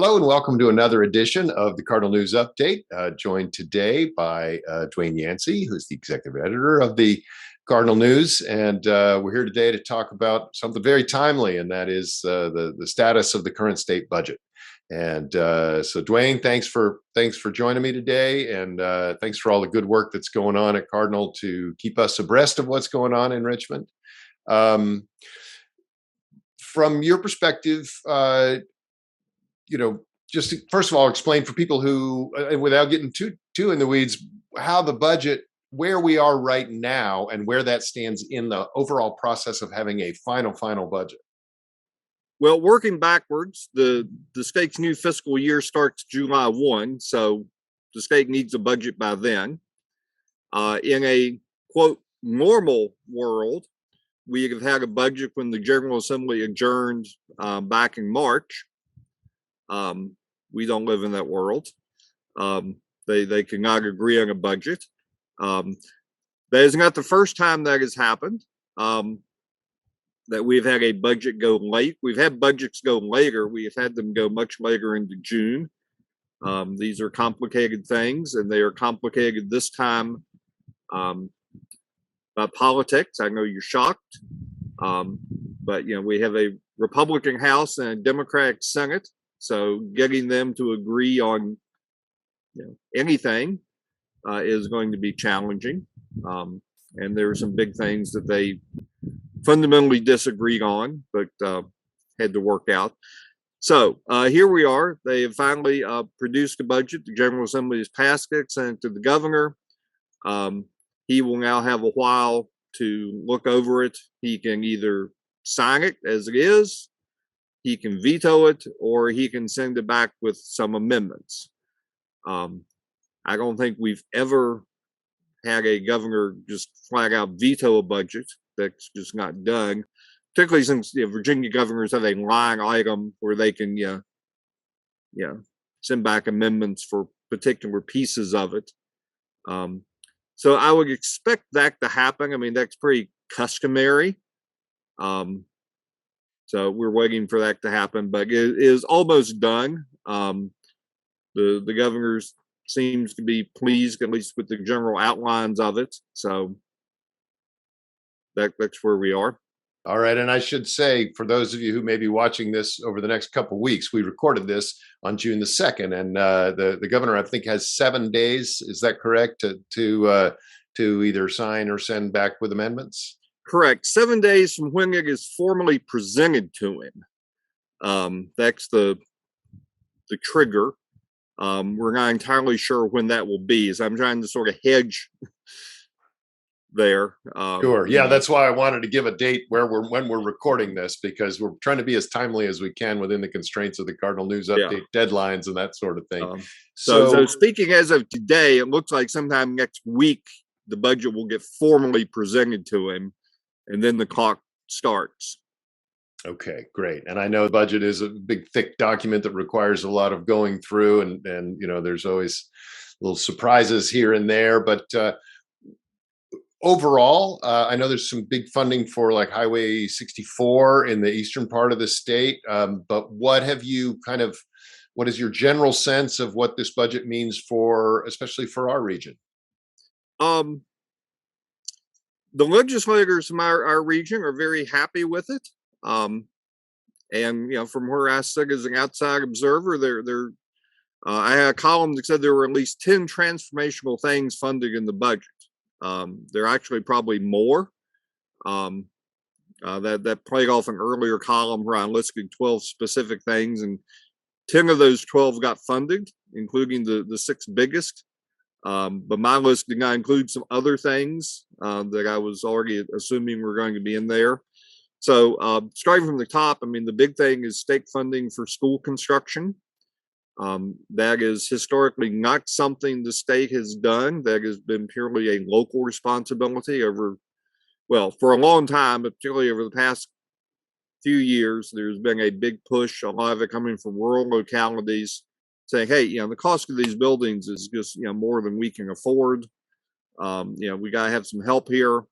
Hello and welcome to another edition of the Cardinal News Update. Joined today by Dwayne Yancey, who's the executive editor of the Cardinal News, and we're here today to talk about something very timely, and that is the status of the current state budget. And so, Dwayne, thanks for joining me today, and thanks for all the good work that's going on at Cardinal to keep us abreast of what's going on in Richmond. From your perspective, just first of all, explain for people who, without getting too in the weeds, how the budget, where we are right now, and where that stands in the overall process of having a final budget. Well, working backwards, the state's new fiscal year starts July 1, so the state needs a budget by then. In a, quote, normal world, we have had a budget when the General Assembly adjourned back in March. We don't live in that world. They cannot agree on a budget. That is not the first time that has happened, that we've had a budget go late. We've had budgets go later. We have had them go much later into June. These are complicated things, and they are complicated this time by politics. I know you're shocked, but we have a Republican House and a Democratic Senate. So getting them to agree on anything is going to be challenging. And there are some big things that they fundamentally disagreed on, but had to work out. So here we are. They have finally produced a budget. The General Assembly has passed it, sent it to the governor. He will now have a while to look over it. He can either sign it as it is, he can veto it, or he can send it back with some amendments. I don't think we've ever had a governor just flat out veto a budget. That's just not done, particularly since Virginia governors have a line item where they can send back amendments for particular pieces of it. So I would expect that to happen. I mean, that's pretty customary. So we're waiting for that to happen, but it is almost done. The governor seems to be pleased, at least with the general outlines of it. So that's where we are. All right. And I should say, for those of you who may be watching this over the next couple of weeks, we recorded this on June the 2nd, and the governor, I think, has 7 days. Is that correct? To either sign or send back with amendments? Correct. 7 days from when it is formally presented to him. That's the trigger. We're not entirely sure when that will be, as I'm trying to sort of hedge there. Sure. Yeah, that's why I wanted to give a date when we're recording this, because we're trying to be as timely as we can within the constraints of the Cardinal News Update deadlines and that sort of thing. So speaking as of today, it looks like sometime next week the budget will get formally presented to him, and then the clock starts. Okay, great. And I know the budget is a big, thick document that requires a lot of going through, and there's always little surprises here and there. But overall, I know there's some big funding for like Highway 64 in the eastern part of the state. But what is your general sense of what this budget means especially for our region? The legislators from our region are very happy with it. And from where I sit as an outside observer, I had a column that said there were at least 10 transformational things funded in the budget. There are actually probably more. That played off an earlier column where I listed 12 specific things, and 10 of those 12 got funded, including the 6 biggest. But my list did not include some other things that I was already assuming were going to be in there. So starting from the top, I mean, the big thing is state funding for school construction. That is historically not something the state has done. That has been purely a local responsibility for a long time, but particularly over the past few years, there's been a big push, a lot of it coming from rural localities, saying, hey, the cost of these buildings is just, more than we can afford. We got to have some help here.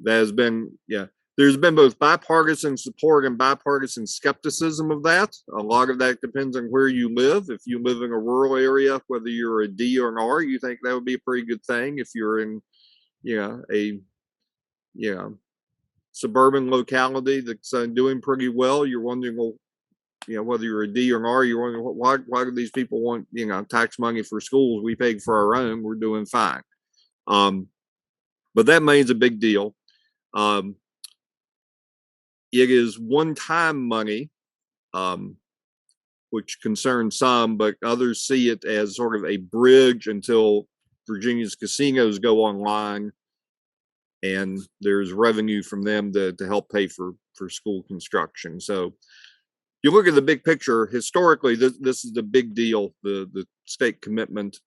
That has been, there's been both bipartisan support and bipartisan skepticism of that. A lot of that depends on where you live. If you live in a rural area, whether you're a D or an R, you think that would be a pretty good thing. If you're in, a suburban locality that's doing pretty well, you're wondering, well, whether you're a D or an R, you're wondering why do these people want tax money for schools? We paid for our own. We're doing fine. But that means a big deal. It is one-time money, which concerns some, but others see it as sort of a bridge until Virginia's casinos go online and there's revenue from them to help pay for school construction. So you look at the big picture, historically, this is the big deal, the state commitment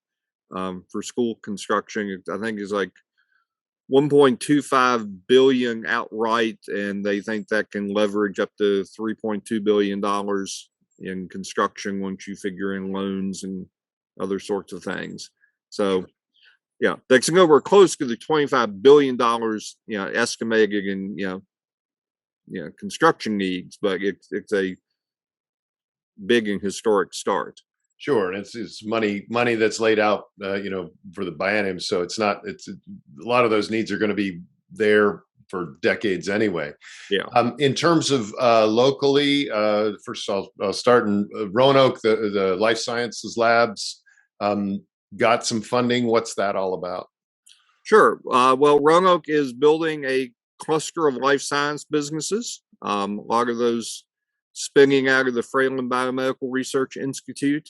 for school construction. I think is like 1.25 billion outright, and they think that can leverage up to $3.2 billion in construction once you figure in loans and other sorts of things. So yeah, that's over close to the $25 billion, estimated in, construction needs, but it's a big and historic start. Sure, and it's money that's laid out, for the biennium. So it's a lot of those needs are going to be there for decades anyway. Yeah. In terms of locally, first I'll start in Roanoke. The life sciences labs got some funding. What's that all about? Sure. Well, Roanoke is building a cluster of life science businesses. A lot of those spinning out of the Fralin Biomedical Research Institute.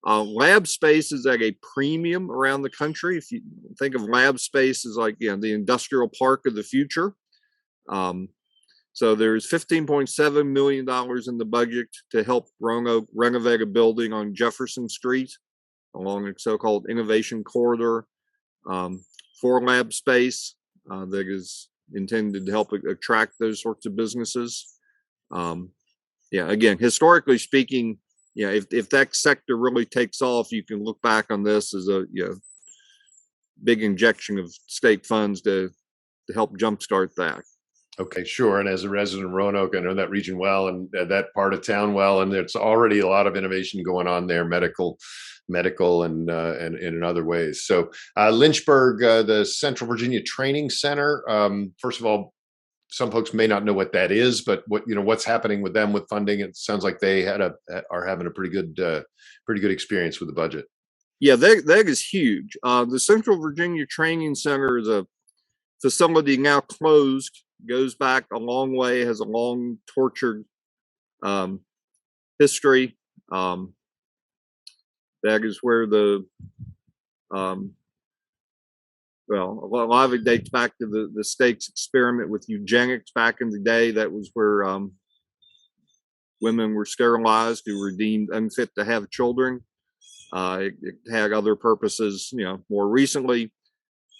Lab space is at a premium around the country. If you think of lab space as like, the industrial park of the future. So there's $15.7 million in the budget to help Roanoke renovate a building on Jefferson Street along a so-called innovation corridor for lab space that is intended to help attract those sorts of businesses. Again, historically speaking, if that sector really takes off, you can look back on this as a big injection of state funds to help jumpstart that. Okay, sure. And as a resident of Roanoke, I know that region well and that part of town well, and there's already a lot of innovation going on there, medical, and in other ways. So Lynchburg, the Central Virginia Training Center. First of all, some folks may not know what that is, but what's happening with them with funding? It sounds like they are having a pretty good experience with the budget. Yeah, that is huge. The Central Virginia Training Center is a facility now closed, goes back a long way, has a long tortured history. That is where a lot of it dates back to the state's experiment with eugenics back in the day. That was where women were sterilized who were deemed unfit to have children. It had other purposes, more recently,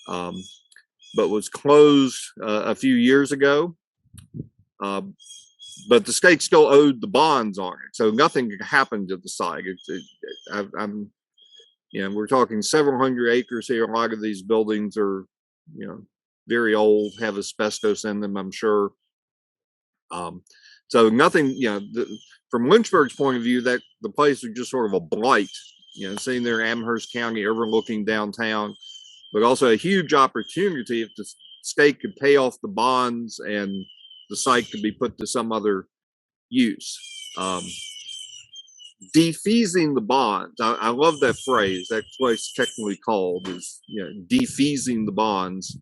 but was closed a few years ago. But the state still owed the bonds on it, so nothing happened to the site. We're talking several hundred acres here. A lot of these buildings are, very old, have asbestos in them, I'm sure. So nothing, from Lynchburg's point of view, that the place is just sort of a blight, sitting there in Amherst County overlooking downtown, but also a huge opportunity if the state could pay off the bonds and the site could be put to some other use. Defeasing the bonds. I love that phrase. That's what it's technically called, is defeasing the bonds.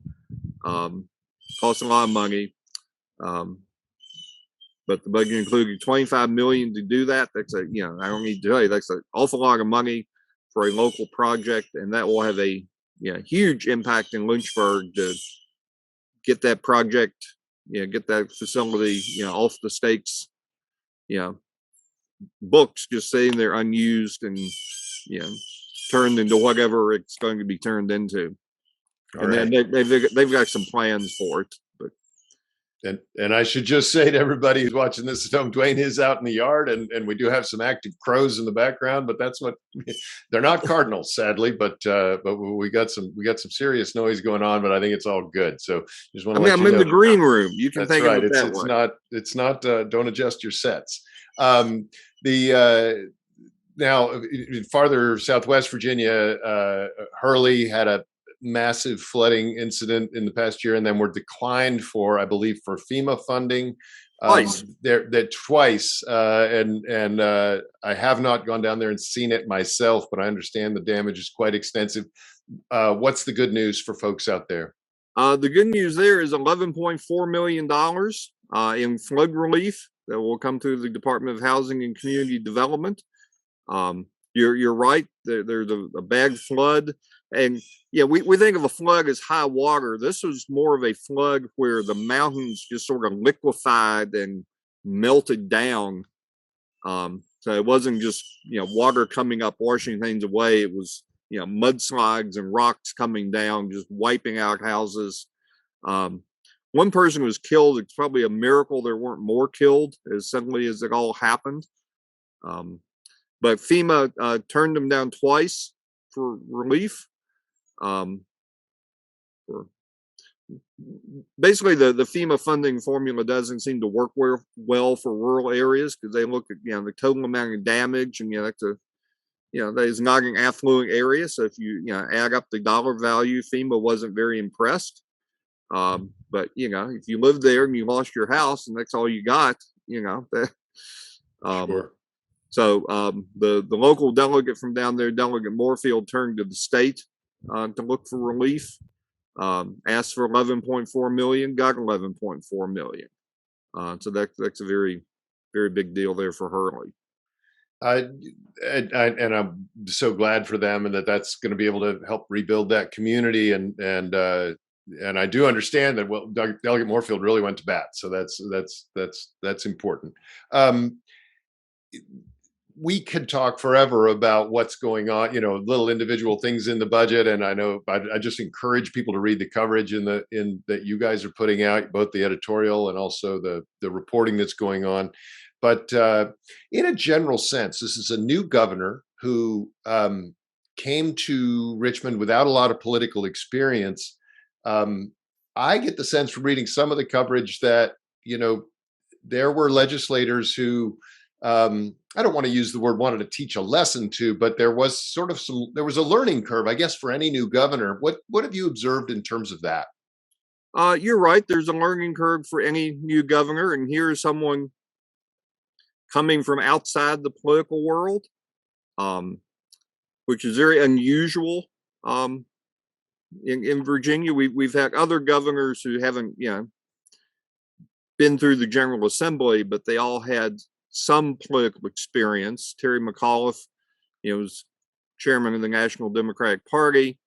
Costs a lot of money. But the budget included $25 million to do that. That's I don't need to tell you, that's an awful lot of money for a local project, and that will have a huge impact in Lynchburg to get that project, get that facility, off the state's, books, just sitting there unused and, turned into whatever it's going to be turned into. And then they've got some plans for it. But And I should just say to everybody who's watching this at home, Dwayne is out in the yard, and we do have some active crows in the background, but that's what they're not cardinals, sadly. But we got some serious noise going on, but I think it's all good. So just want I to mean, let I'm you in know the green room. You can that's think of right. it that It's way. not. Don't adjust your sets. The Now farther southwest Virginia, Hurley had a massive flooding incident in the past year, and then were declined for, I believe, for FEMA funding. Twice. There that twice, and I have not gone down there and seen it myself, but I understand the damage is quite extensive. What's the good news for folks out there? The good news there is $11.4 million in flood relief that will come through the Department of Housing and Community Development. You're right. There's a bad flood, and yeah, we think of a flood as high water. This was more of a flood where the mountains just sort of liquefied and melted down. So it wasn't just water coming up washing things away. It was mudslides and rocks coming down, just wiping out houses. One person was killed. It's probably a miracle there weren't more killed as suddenly as it all happened. But FEMA turned them down twice for relief. Basically, the FEMA funding formula doesn't seem to work well for rural areas because they look at the total amount of damage, and that's a that is not an affluent area. So if you add up the dollar value, FEMA wasn't very impressed. But if you live there and you lost your house and that's all you got, that. Sure. So the local delegate from down there, Delegate Moorfield, turned to the state to look for relief. Asked for 11.4 million, got 11.4 million. So that's a very, very big deal there for Hurley. And I'm so glad for them, and that's going to be able to help rebuild that community. And I do understand that. Well, Delegate Moorfield really went to bat, so that's important. We could talk forever about what's going on, little individual things in the budget. And I know I just encourage people to read the coverage in that you guys are putting out, both the editorial and also the reporting that's going on. But in a general sense, this is a new governor who came to Richmond without a lot of political experience. I get the sense from reading some of the coverage that, there were legislators who, I don't want to use the word wanted to teach a lesson to, but there was there was a learning curve, I guess, for any new governor. What have you observed in terms of that? You're right. There's a learning curve for any new governor. And here's someone coming from outside the political world, which is very unusual. In Virginia, we've had other governors who haven't, been through the General Assembly, but they all had some political experience. Terry McAuliffe, was chairman of the National Democratic Party.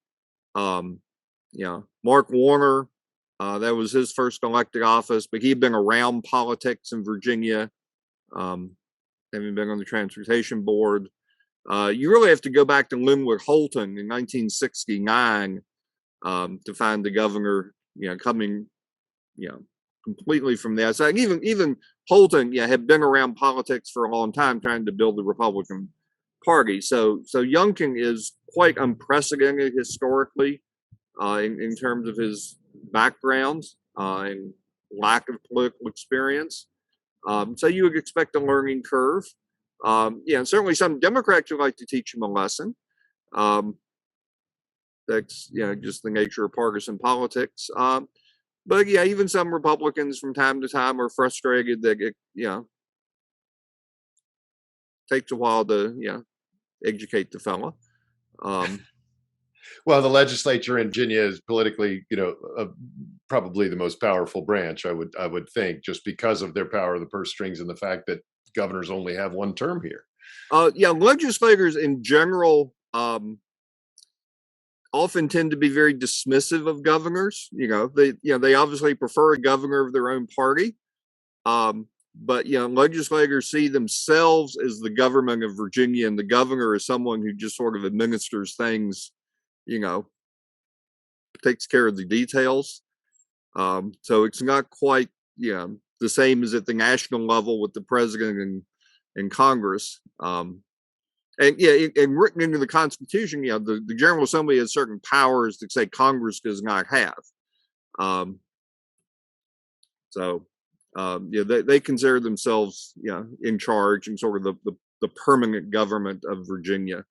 Mark Warner, that was his first elected office, but he'd been around politics in Virginia, having been on the transportation board. You really have to go back to Linwood Holton in 1969 to find the governor, coming, completely from the outside. Even Holton, had been around politics for a long time, trying to build the Republican Party. So Youngkin is quite unprecedented historically in terms of his background and lack of political experience. So you would expect a learning curve. And certainly some Democrats would like to teach him a lesson. That's just the nature of partisan politics. But even some Republicans from time to time are frustrated that it takes a while to educate the fella. Well, the legislature in Virginia is politically, probably the most powerful branch. I would think, just because of their power of the purse strings and the fact that governors only have one term here. Legislators in general often tend to be very dismissive of governors. They obviously prefer a governor of their own party. But legislators see themselves as the government of Virginia, and the governor is someone who just sort of administers things, takes care of the details. So it's not quite the same as at the national level with the president and Congress. And written into the Constitution, the General Assembly has certain powers that say Congress does not have. They consider themselves, in charge and sort of the permanent government of Virginia.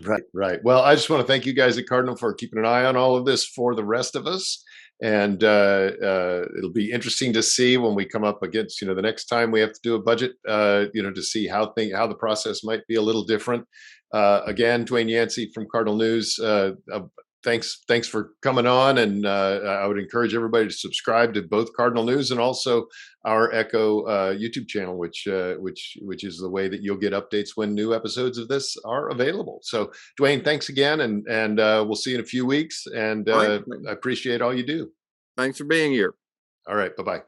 Right, right. Well, I just want to thank you guys at Cardinal for keeping an eye on all of this for the rest of us. And it'll be interesting to see when we come up against, the next time we have to do a budget, to see how the process might be a little different. Again, Dwayne Yancey from Cardinal News. Thanks for coming on, and I would encourage everybody to subscribe to both Cardinal News and also our Echo YouTube channel, which is the way that you'll get updates when new episodes of this are available. So, Dwayne, thanks again, and we'll see you in a few weeks. And Right. I appreciate all you do. Thanks for being here. All right, bye bye.